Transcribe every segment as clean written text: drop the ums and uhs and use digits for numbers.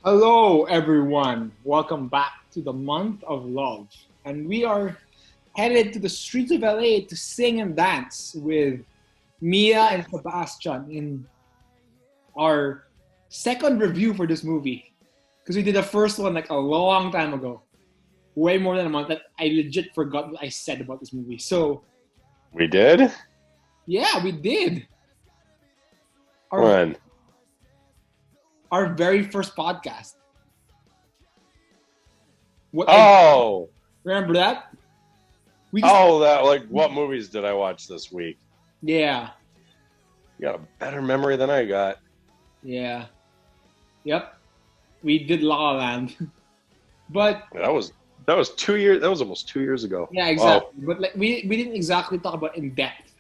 Hello, everyone. Welcome back to the month of love. And we are headed to the streets of LA to sing and dance with Mia and Sebastian in our second review for this movie. Because we did the first one like a long time ago, way more than a month, that I legit forgot what I said about this movie. So, We did? yeah, we did. Our, When? our very first podcast. What Oh! remember that? We just Oh, what movies did I watch this week? yeah, You got a better memory than I got. yeah. Yep. We did La La Land. But That was 2 years, that was almost 2 years ago. yeah, Wow. exactly. But like we didn't exactly talk about in depth.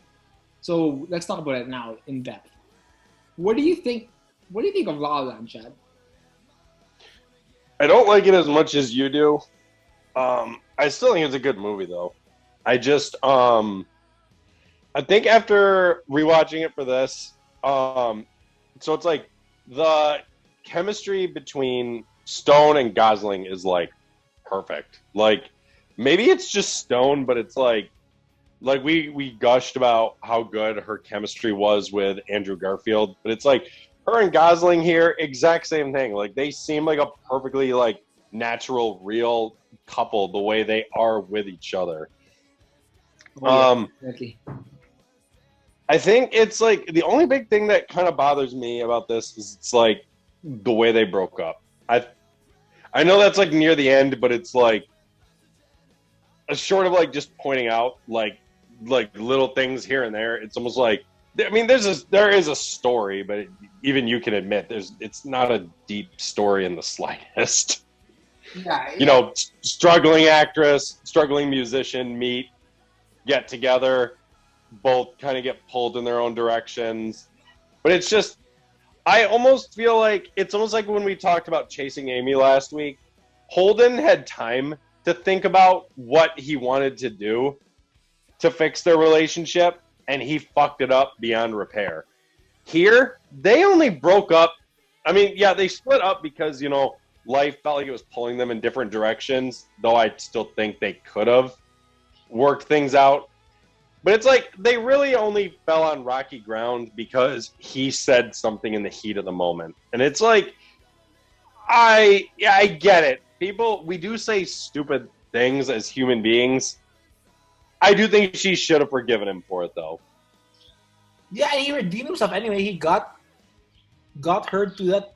So let's talk about it now in depth. What do you think of La La Land, Chad? I don't like it as much as you do. I still think it's a good movie though. I just I think after rewatching it for this, so it's like the chemistry between Stone and Gosling is like perfect. Like maybe it's just Stone, but it's like we gushed about how good her chemistry was with Andrew Garfield, but it's like her and Gosling here, exact same thing. Like they seem like a perfectly like natural, real couple the way they are with each other. Oh yeah, Um, definitely. I think it's like the only big thing that kind of bothers me about this is it's like the way they broke up. I know that's like near the end, but it's like short of like just pointing out like little things here and there. It's almost like I mean there is a story, but even you can admit it's not a deep story in the slightest. Yeah, You yeah. know, struggling actress, struggling musician meet, get together, both kind of get pulled in their own directions. But it's just I almost feel like it's almost like when we talked about Chasing Amy last week. Holden had time to think about what he wanted to do to fix their relationship, and he fucked it up beyond repair. Here, they only broke up. I mean, yeah, they split up because, life felt like it was pulling them in different directions, though I still think they could have worked things out. But it's like they really only fell on rocky ground because he said something in the heat of the moment. And it's like, I get it. People, we do say stupid things as human beings. I do think she should have forgiven him for it, though. Yeah, and he redeemed himself anyway. He got her to that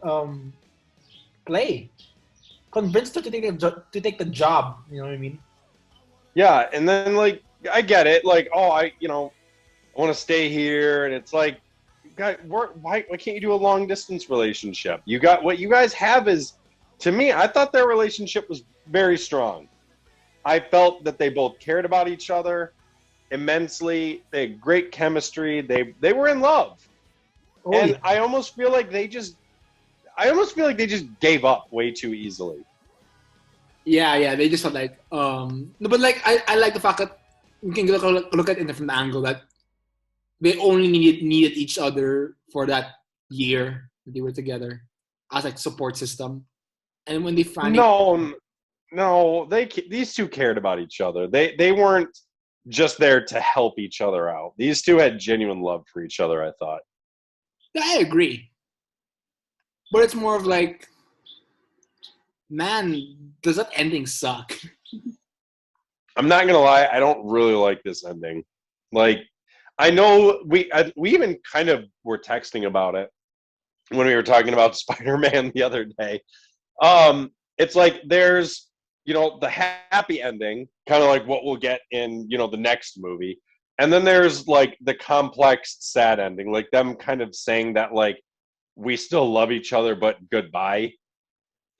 play. Convinced her to take the job. You know what I mean? Yeah, and then like I get it, like I want to stay here, and it's like, why can't you do a long distance relationship? You got what you guys have is, to me, I thought their relationship was very strong. I felt that they both cared about each other immensely. They had great chemistry. They were in love, Oh yeah. and I almost feel like they just gave up way too easily. Yeah, yeah. They just felt like no, but like I like the fact that you can look at it from the angle that they only needed each other for that year that they were together as like support system. And when they finally No, no, these two cared about each other. They weren't just there to help each other out. These two had genuine love for each other, I thought. yeah, I agree. But it's more of like, man, does that ending suck? I'm not gonna lie, I don't really like this ending. Like, I know we even kind of were texting about it when we were talking about Spider-Man the other day. It's like there's the happy ending, kind of like what we'll get in the next movie, and then there's like the complex sad ending, like them kind of saying that like we still love each other but goodbye.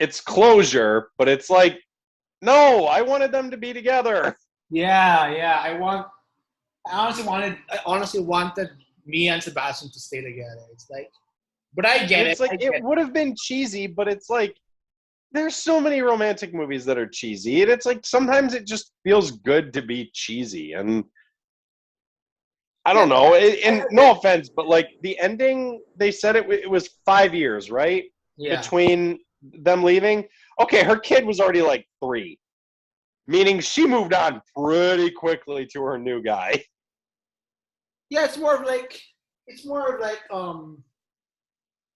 It's closure, but it's like no, I wanted them to be together. Yeah, yeah. I honestly wanted me and Sebastian to stay together. It's like, but I And get it. it's like I it get would have been cheesy, but it's like there's so many romantic movies that are cheesy, and it's like sometimes it just feels good to be cheesy. And I Yeah, don't know, I and agree. no offense, but like the ending, they said it was 5 years, right? Yeah. Between them leaving. Okay, her kid was already like 3, meaning she moved on pretty quickly to her new guy. Yeah, it's more of like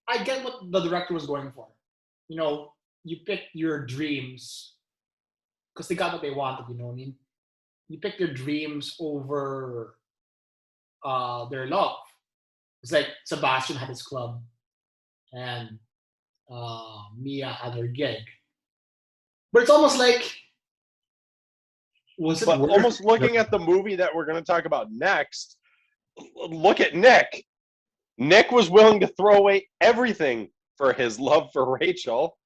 I get what the director was going for. You know, you pick your dreams because they got what they wanted. You know what I mean? You pick your dreams over their love. It's like Sebastian had his club and Mia had her gig, but it's almost like was it But worth? almost looking at the movie that we're going to talk about next, look at Nick. Nick was willing to throw away everything for his love for Rachel.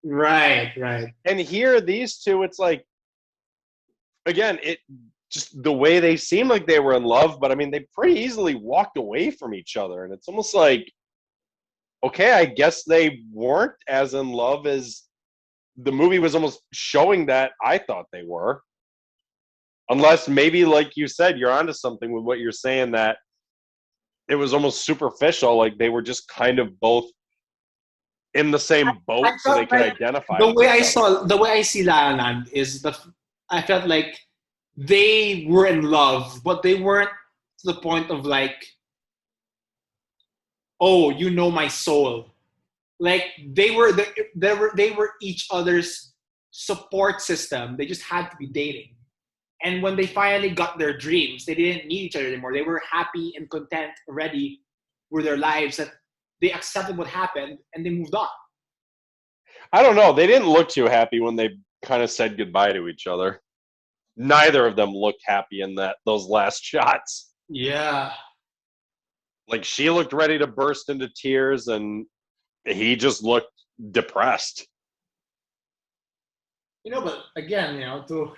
Right, right. And here, these two, it's like, again, it just the way they seem like they were in love, but I mean, they pretty easily walked away from each other. And it's almost like, okay, I guess they weren't as in love as the movie was almost showing that I thought they were. Unless maybe, like you said, you're onto something with what you're saying, that it was almost superficial, like they were just kind of both in the same boat I so they felt could like identify the with way each I other. saw the way I see La La Land is that I felt like they were in love, but they weren't to the point of like, oh, you know my soul. Like they were each other's support system. They just had to be dating. And when they finally got their dreams, they didn't need each other anymore. They were happy and content already with their lives, that they accepted what happened and they moved on. I don't know. They didn't look too happy when they kind of said goodbye to each other. Neither of them looked happy in those last shots. Yeah. Like, she looked ready to burst into tears, and he just looked depressed. But again, to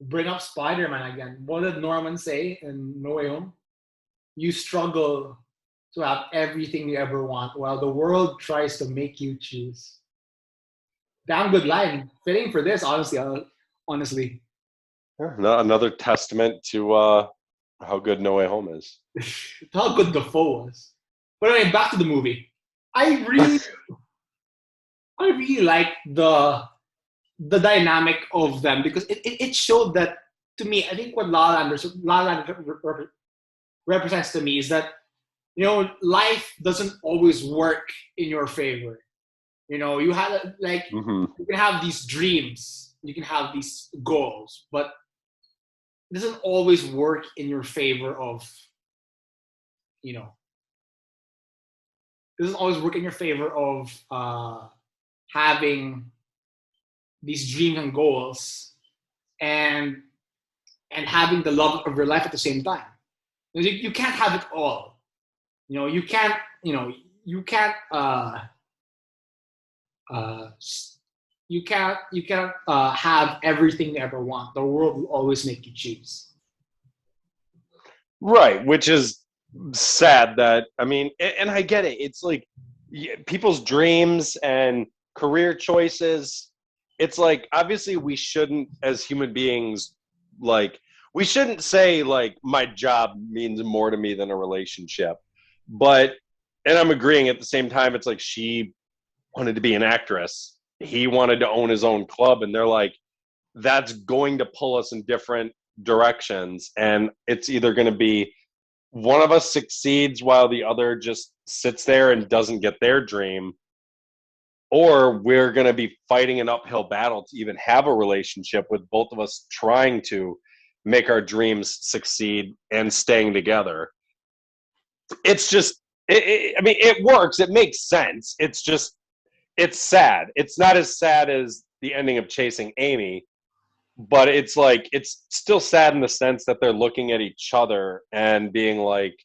bring up Spider-Man again, what did Norman say in No Way Home? You struggle to have everything you ever want while the world tries to make you choose. Damn good line. Fitting for this, honestly. Another testament to how good No Way Home is. How good the foe was. But anyway, back to the movie. I really, I really like the dynamic of them because it showed that to me. I think what La La Land represents to me is that life doesn't always work in your favor. You have like Mm-hmm. you can have these dreams, you can have these goals, but it doesn't always work in your favor of you know it doesn't always work in your favor of having these dreams and goals and having the love of your life at the same time. You can't have it all. You can't. You can't. Uh, you can't have everything you ever want. The world will always make you choose. Right, which is sad. That, I mean, and I get it. It's like people's dreams and career choices. It's like, obviously we shouldn't, as human beings, like, we shouldn't say like my job means more to me than a relationship. But, and I'm agreeing at the same time, it's like she wanted to be an actress. He wanted to own his own club, and they're like, that's going to pull us in different directions, and it's either going to be one of us succeeds while the other just sits there and doesn't get their dream, or we're going to be fighting an uphill battle to even have a relationship, with both of us trying to make our dreams succeed and staying together. It's just, I mean, it works. It makes sense. It's just, it's sad. It's not as sad as the ending of Chasing Amy, but it's like, it's still sad in the sense that they're looking at each other and being like,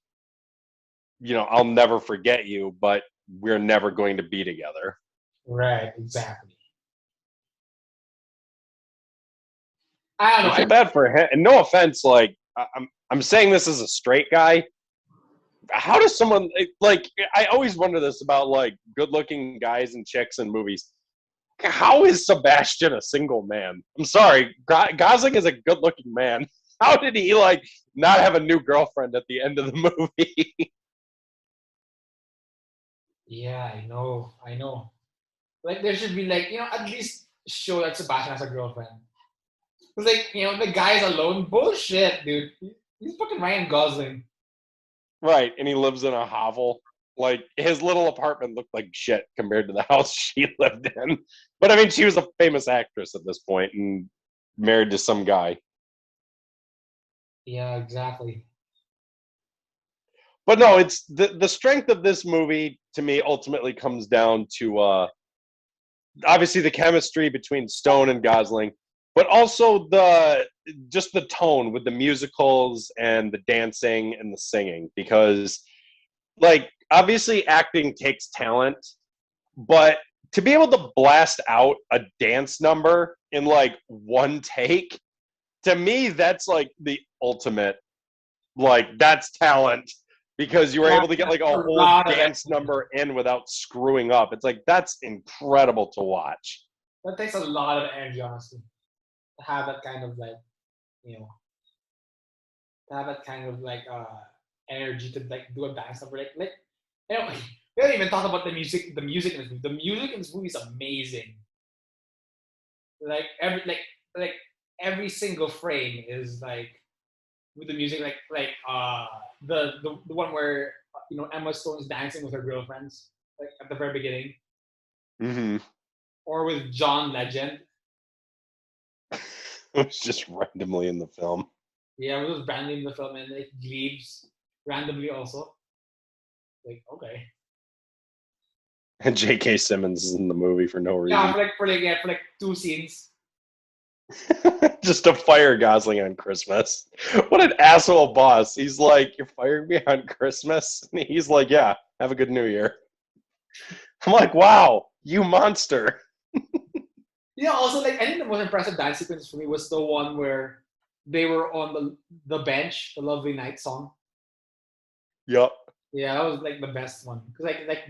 I'll never forget you, but we're never going to be together. Right. Exactly. I I don't feel know. bad for him. And no offense, like, I'm saying this as a straight guy. How does someone, like, I always wonder this about like good-looking guys and chicks in movies. How is Sebastian a single man? I'm sorry, Gosling is a good-looking man. How did he like not have a new girlfriend at the end of the movie? Yeah, I know. I know. Like there should be like at least show that Sebastian has a girlfriend. Cause like the guy's alone. Bullshit, dude. He's fucking Ryan Gosling. Right, and he lives in a hovel. Like his little apartment looked like shit compared to the house she lived in. But I mean, she was a famous actress at this point and married to some guy. Yeah, exactly. But no, it's the strength of this movie to me ultimately comes down to obviously the chemistry between Stone and Gosling, but also the tone with the musicals and the dancing and the singing because like obviously acting takes talent, but to be able to blast out a dance number in like one take, to me that's like the ultimate, like that's talent because you were Yeah, able to get that's like a a whole lot of dance energy. number in without screwing up. It's like that's incredible to watch. That takes a lot of energy, honestly, to have that kind of like you know to have that kind of like energy to like do a dance number. Like we haven't even talked about the music. The music in this movie. The music in this movie is amazing. Like like every single frame is like with the music the one where Emma Stone is dancing with her girlfriends like at the very beginning, Mm-hmm. or with John Legend. It was just randomly in the film. Yeah, it was randomly in the film and it leaves randomly also. Like okay, And J.K. Simmons is in the movie for no yeah, reason. for like two scenes. Just to fire Gosling on Christmas. What an asshole boss. He's like, "You're firing me on Christmas?" And he's like, "Yeah, have a good New Year." I'm like, "Wow, you monster." Yeah, also like I think the most impressive dance sequence for me was the one where they were on the bench, the Lovely Night song. Yup. Yeah, that was like the best one because like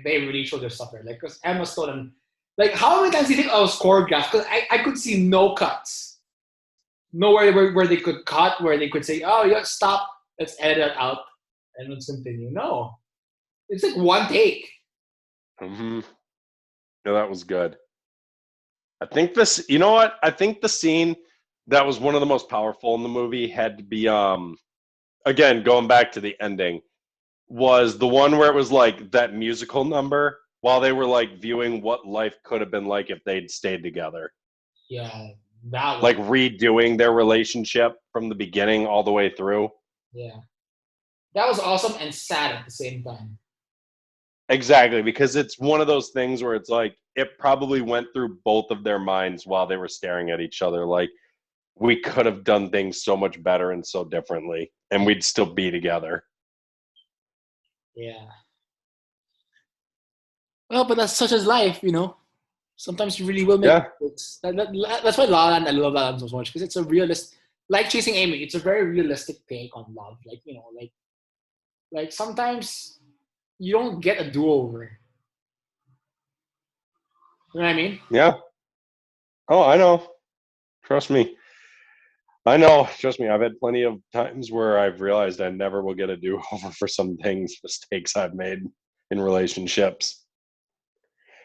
they really showed their stuff there. Like because Emma Stone and like how many times do you think I was choreographed? Because I could see no cuts, nowhere where they could cut, where they could say, oh, you got stop, let's edit it out and let's continue. No, it's like one take. Mm-hmm. No, that was good. I think this, you know what? I think the scene that was one of the most powerful in the movie had to be, again, going back to the ending, was the one where it was like that musical number while they were like viewing what life could have been like if they'd stayed together. Yeah, that Like one. redoing their relationship from the beginning all the way through. Yeah, that was awesome and sad at the same time. Exactly, because it's one of those things where it's like it probably went through both of their minds while they were staring at each other. Like, we could have done things so much better and so differently, and we'd still be together. Yeah. Well, but that's such as life. Sometimes you really will make Yeah. mistakes. That's why La La Land, I love La La Land so much because it's a realist, like Chasing Amy. It's a very realistic take on love. Like sometimes you don't get a do over. You know what I mean? Yeah. Oh, I know. Trust me. I know. Trust me. I've had plenty of times where I've realized I never will get a do over for some things, mistakes I've made in relationships.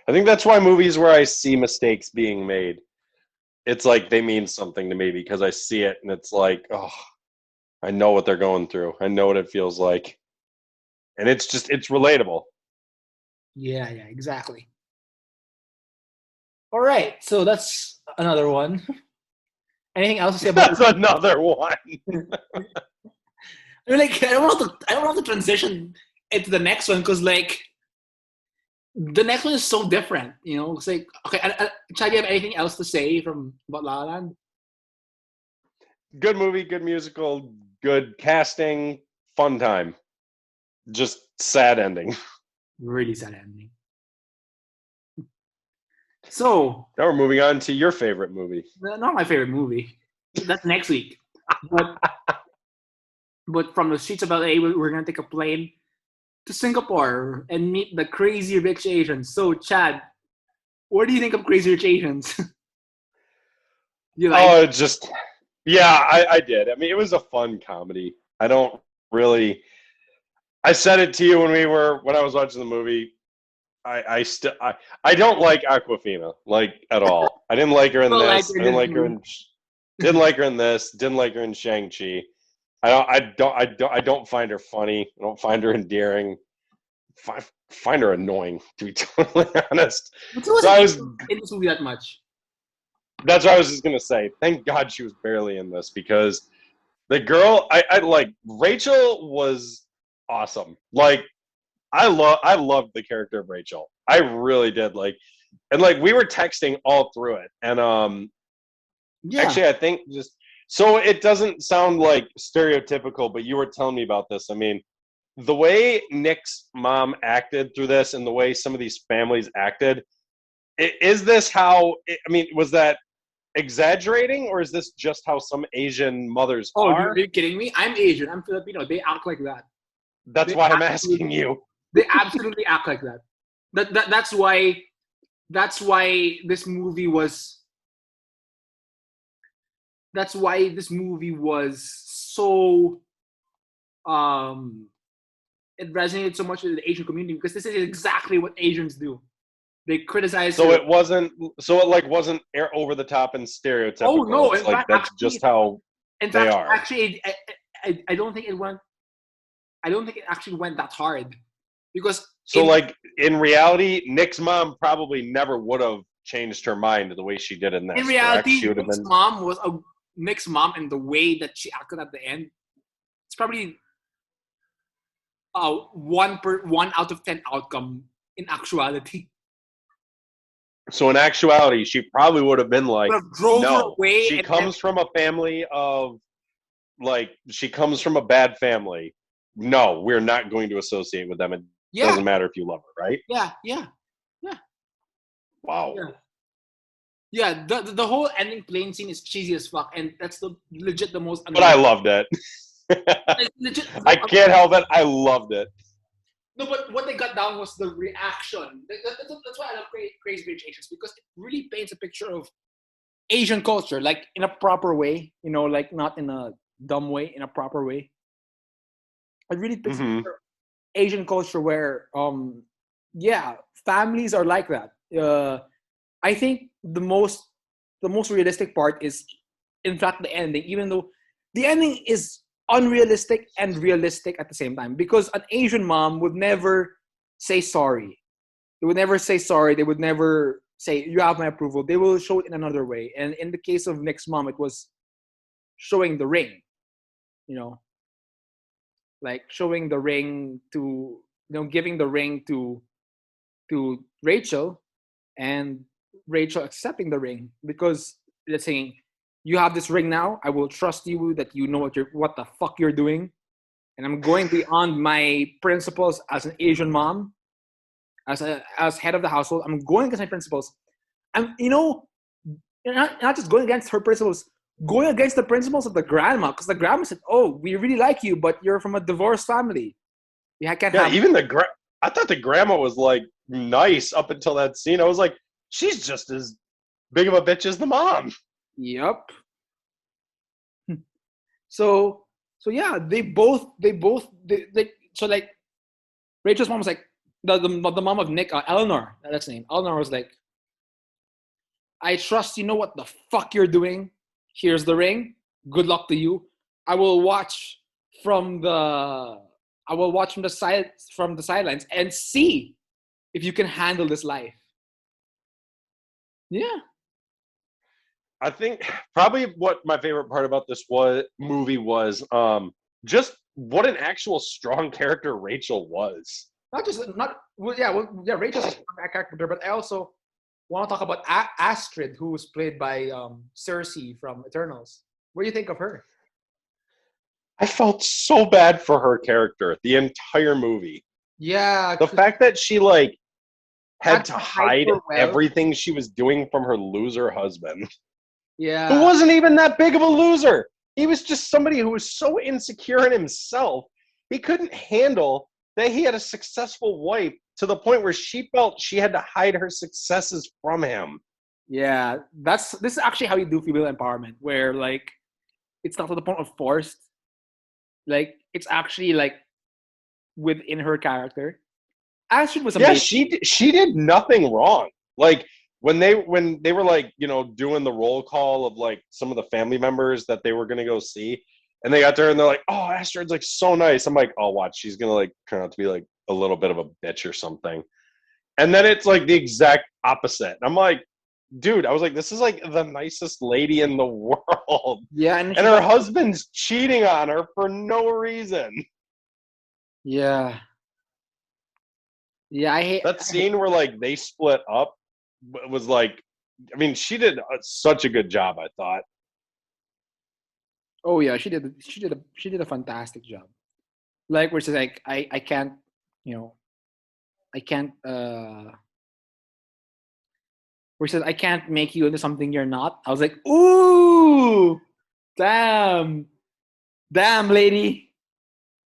I think that's why movies where I see mistakes being made, it's like they mean something to me because I see it and it's like, oh, I know what they're going through. I know what it feels like. And it's relatable. Yeah, yeah, exactly. All right, so that's another one. Anything else to say about That's another one. like I don't want to transition into the next one because like the next one is so different. It's like okay, Chad, do you have anything else to say from about La La Land? Good movie, good musical, good casting, fun time. Just sad ending. Really sad ending. So, Now we're moving on to your favorite movie. not my favorite movie. That's next week. But from the streets of LA, we're gonna take a plane to Singapore and meet the crazy rich Asians. So, Chad, what do you think of Crazy Rich Asians? You like? Oh, just yeah, I did. I mean, it was a fun comedy. I don't really. I said it to you when I was watching the movie. I don't like Aquafina like at all. I didn't like her in Well, like this. I didn't like her in didn't like her in this. Didn't like her in Shang-Chi. I don't find her funny. I don't find her endearing. Find her annoying, to be totally honest. But she So wasn't in this movie that much. that's what I was just gonna say. Thank God she was barely in this because the girl I like Rachel was awesome. Like I loved the character of Rachel. I really did. And we were texting all through it. And Yeah. actually I think just so it doesn't sound like stereotypical, but you were telling me about this. I mean, the way Nick's mom acted through this and the way some of these families acted, is this how I mean, was that exaggerating or is this just how some Asian mothers are? Are you kidding me? I'm Asian. I'm Filipino. They act like that. That's why I'm asking you. They absolutely act like that. That's why this movie was. That's why this movie was so. It resonated so much with the Asian community because this is exactly what Asians do. They criticize. So it wasn't. So it wasn't over the top and stereotypical. Oh no! It's that's just how they are. Actually, I don't think it went. I don't think it actually went that hard, because. So in reality, Nick's mom probably never would have changed her mind the way she did in this. In reality, mom was a Nick's mom, and the way that she acted at the end, it's probably 1 out of 10 outcome in actuality. So in actuality, she probably would have been like, no, away she comes from a family of, she comes from a bad family. No, we're not going to associate with them. It doesn't matter if you love her, right? Yeah. Wow. Yeah, the whole ending plane scene is cheesy as fuck, and that's the most. But I loved it. I can't help it. I loved it. No, but what they got down was the reaction. That's why I love Crazy Rich Asians, because it really paints a picture of Asian culture, in a proper way. Not in a dumb way, in a proper way. It really paints a picture of Asian culture where, families are like that. I think the most realistic part is, in fact, the ending. Even though the ending is unrealistic and realistic at the same time, because an Asian mom would never say sorry. They would never say sorry. They would never say, "You have my approval." They will show it in another way. And in the case of Nick's mom, it was showing the ring. Showing the ring to, giving the ring to Rachel, and Rachel accepting the ring, because let's say, you have this ring now. I will trust you that you know what the fuck you're doing, and I'm going beyond my principles as an Asian mom, as head of the household. I'm going against my principles. I'm not just going against her principles, going against the principles of the grandma, because the grandma said, "Oh, we really like you, but you're from a divorced family. I can't have." Even I thought the grandma was nice up until that scene. I was like, she's just as big of a bitch as the mom. Yep. So yeah, Rachel's mom was like, the mom of Nick, Eleanor, that's the name. Eleanor was like, "I trust you know what the fuck you're doing. Here's the ring. Good luck to you. I will watch from the sidelines and see if you can handle this life." Yeah. I think probably what my favorite part about this movie was just what an actual strong character Rachel was. Rachel's a strong character, but I also want to talk about Astrid, who was played by Cersei from Eternals. What do you think of her? I felt so bad for her character the entire movie. Yeah. The fact that she had to hide everything she was doing from her loser husband. Yeah. Who wasn't even that big of a loser. He was just somebody who was so insecure in himself, he couldn't handle that he had a successful wife, to the point where she felt she had to hide her successes from him. Yeah, this is actually how you do female empowerment, where it's not to the point of forced. It's actually within her character. Astrid was Yeah, amazing. she did nothing wrong. Like when they were like, you know, doing the roll call of like some of the family members that they were gonna go see, and they got there and they're like, "Oh, Astrid's like so nice." I'm like, "Oh, watch, she's gonna like turn out to be like a little bit of a bitch or something." And then it's like the exact opposite. And I'm like, dude, I was like, this is like the nicest lady in the world, Yeah, and and she her got husband's cheating on her for no reason. yeah, yeah. That I hate scene where like they split up was like, I mean, she did such a good job. I thought. oh yeah, she did a fantastic job. Like where she's like, I can't, you know, I can't. Where she says, I can't make you into something you're not. I was like, ooh, damn, damn, lady,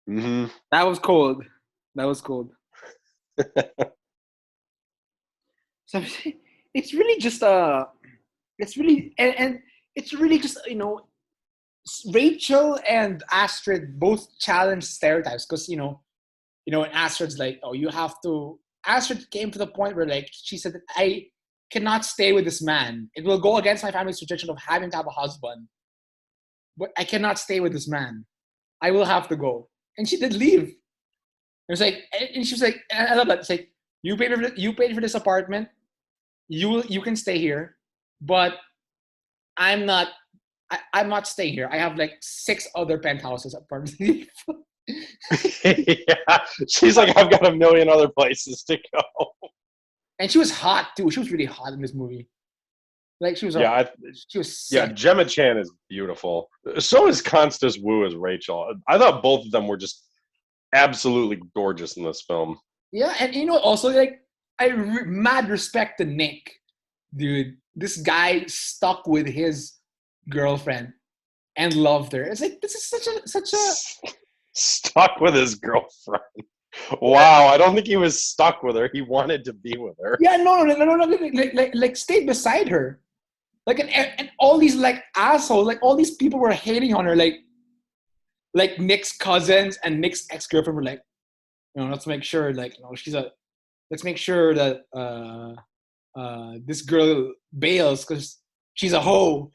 Hmm. that was cold. That was cold. So it's really just it's really and it's really just Rachel and Astrid both challenge stereotypes because and Astrid's like, oh, you have to. Astrid came to the point where like she said, I cannot stay with this man. It will go against my family's tradition of having to have a husband, but I cannot stay with this man. I will have to go. And she did leave. It was like, and she was like, and I love that. It's like you paid for this apartment. You can stay here, but I'm not. I'm not staying here. I have like 6 other penthouses apartments. Yeah, she's like, I've got a million other places to go. And she was hot too. She was really hot in this movie. Like Yeah, she was yeah. sexy. Gemma Chan is beautiful. So is Constance Wu as Rachel. I thought both of them were just absolutely gorgeous in this film. Yeah, and also like mad respect to Nick, dude. This guy stuck with his girlfriend and loved her. It's like this is such a Stuck with his girlfriend. yeah, Wow, I don't think he was stuck with her. He wanted to be with her. yeah, no, like stayed beside her. Like and all these like assholes, like all these people were hating on her, like Nick's cousins and Nick's ex girlfriend were like, let's make sure like let's make sure that this girl bails because she's a hoe.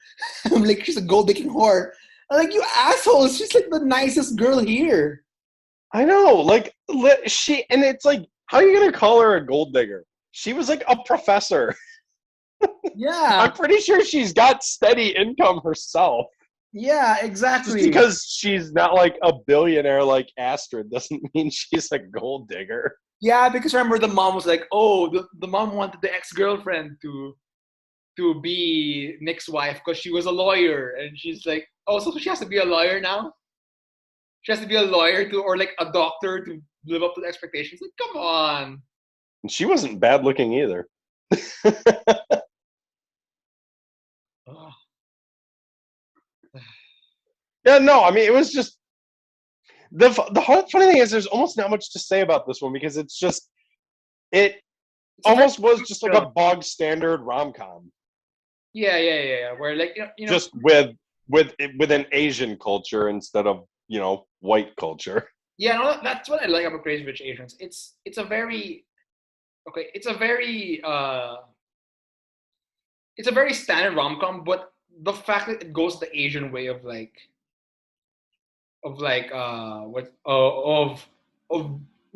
I'm like, she's a gold digging whore. I'm like, you assholes, she's like the nicest girl here. I know, like she, and it's like, how are you gonna call her a gold digger? She was like a professor. Yeah, I'm pretty sure she's got steady income herself. yeah, Just exactly. because she's not like a billionaire like Astrid doesn't mean she's a gold digger. Yeah, because remember the mom was like, oh, the mom wanted the ex-girlfriend to be Nick's wife because she was a lawyer. And she's like, oh, so she has to be a lawyer now? She has to be a lawyer to, or like a doctor to live up to the expectations. Like, come on. And she wasn't bad looking either. Oh, Yeah, no, I mean, it was just the funny thing is there's almost not much to say about this one because it's just it it's a very almost was cute just like a film. bog standard rom-com Yeah. Where like just with an Asian culture instead of white culture. yeah, no, that's what I like about Crazy Rich Asians. It's a very okay. It's a very standard rom com, but the fact that it goes the Asian way of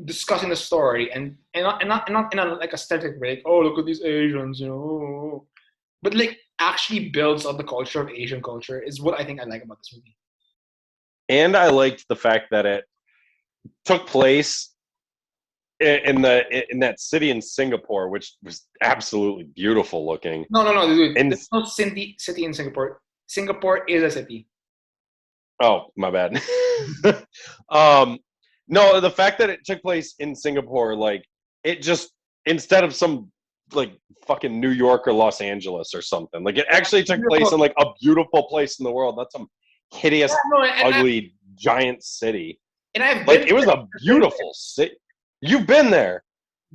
discussing the story and not in a like aesthetic way, like, oh, look at these Asians, but like actually builds on the culture of Asian culture is what I think I like about this movie. And I liked the fact that it took place in that city in Singapore, which was absolutely beautiful looking. No, dude. And There's no city in Singapore. Singapore is a city. oh, my bad. um, no, the fact that it took place in Singapore, like it just instead of some like fucking New York or Los Angeles or something, like it actually took place in Beautiful. like a beautiful place in the world. That's some Yeah, hideous, no, ugly, giant city. and I've Like been it was a there. beautiful city. You've been there.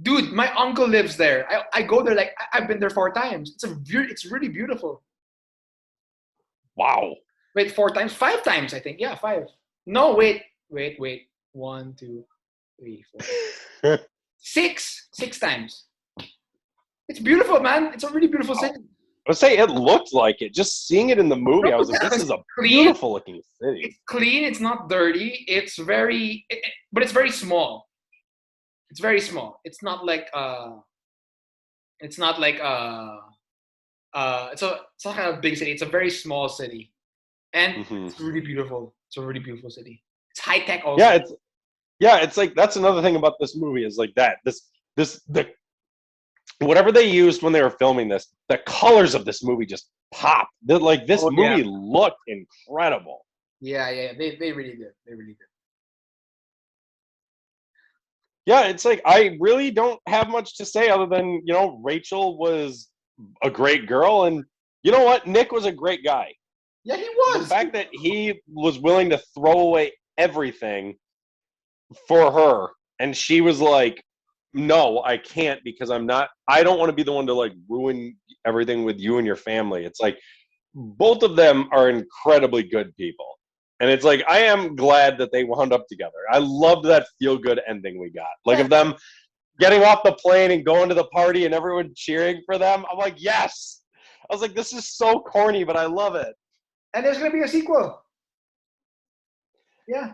Dude, my uncle lives there. I go there like I've been there 4 times. It's really beautiful. Wow. Wait, 4 times, 5 times, I think. Yeah, five. No, wait. 1, 2, 3, 4. Six times. It's beautiful, man. It's a really beautiful city. I would say it looked like it. Just seeing it in the movie, I was like, Yeah, this it's is a clean. beautiful looking city. It's clean. It's not dirty. But it's very small. It's very small. It's not like it's not not kind of big city. It's a very small city, and it's really beautiful. It's a really beautiful city. It's high tech also. It's like that's another thing about this movie is like that. The whatever they used when they were filming this, the colors of this movie just pop. This movie looked incredible. Yeah. They really did. They really did. Yeah, it's like I really don't have much to say other than, Rachel was a great girl, and you know what? Nick was a great guy. Yeah, he was. The fact that he was willing to throw away everything for her, and she was like, no, I can't because I don't want to be the one to like ruin everything with you and your family. It's like both of them are incredibly good people. And it's like, I am glad that they wound up together. I loved that feel-good ending we got. Like, of them getting off the plane and going to the party and everyone cheering for them. I'm like, yes! I was like, this is so corny, but I love it. And there's going to be a sequel. Yeah.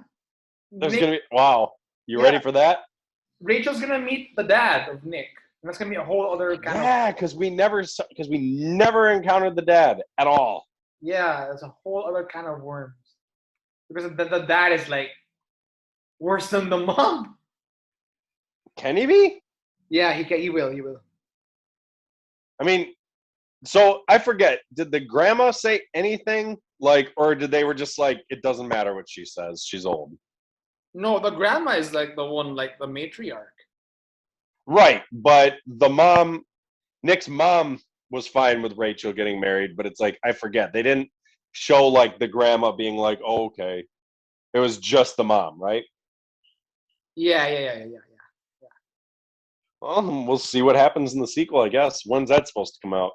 There's going to be, wow. You ready for that? Rachel's going to meet the dad of Nick. And that's going to be a whole other kind of... Yeah, because we never encountered the dad at all. Yeah, it's a whole other kind of worms. Because the dad is like worse than the mom. Can he be? Yeah, he will. I mean, so I forget. Did the grandma say anything? Like, or did they were just like, it doesn't matter what she says. She's old. No, the grandma is like the one, like the matriarch. Right, but the mom, Nick's mom, was fine with Rachel getting married, but it's like I forget. They didn't show like the grandma being like, oh, okay. It was just the mom, right? Yeah. Well, we'll see what happens in the sequel, I guess. When's that supposed to come out?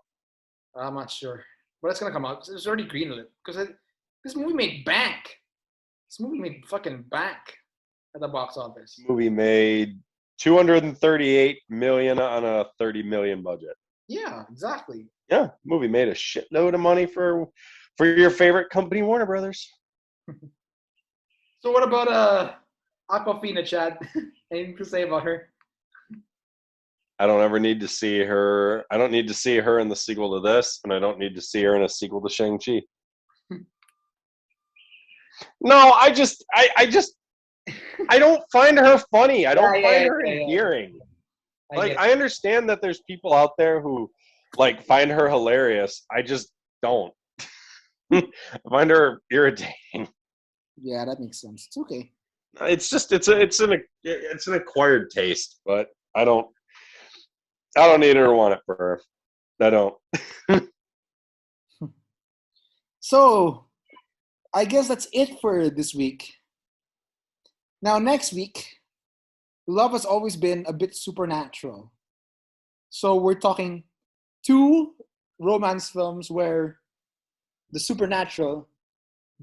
I'm not sure. But it's going to come out. It's already greenlit. Because this movie made bank. This movie made fucking bank at the box office. This movie made $238 million on a $30 million budget. Yeah, exactly. Yeah, movie made a shitload of money for your favorite company, Warner Brothers. So what about Aquafina, Chad? Anything to say about her? I don't ever need to see her. I don't need to see her in the sequel to this, and I don't need to see her in a sequel to Shang-Chi. No, I don't find her funny. I don't find her endearing. I understand that there's people out there who like find her hilarious. I just don't. I find her irritating. Yeah, that makes sense. It's okay. It's just it's an acquired taste, but I don't need her or want it for her. I don't. So, I guess that's it for this week. Now, next week, love has always been a bit supernatural. So we're talking 2 romance films where the supernatural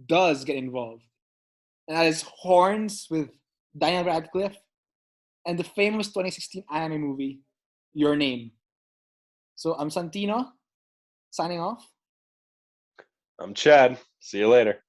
does get involved. And that is Horns with Daniel Radcliffe and the famous 2016 anime movie, Your Name. So I'm Santino, signing off. I'm Chad. See you later.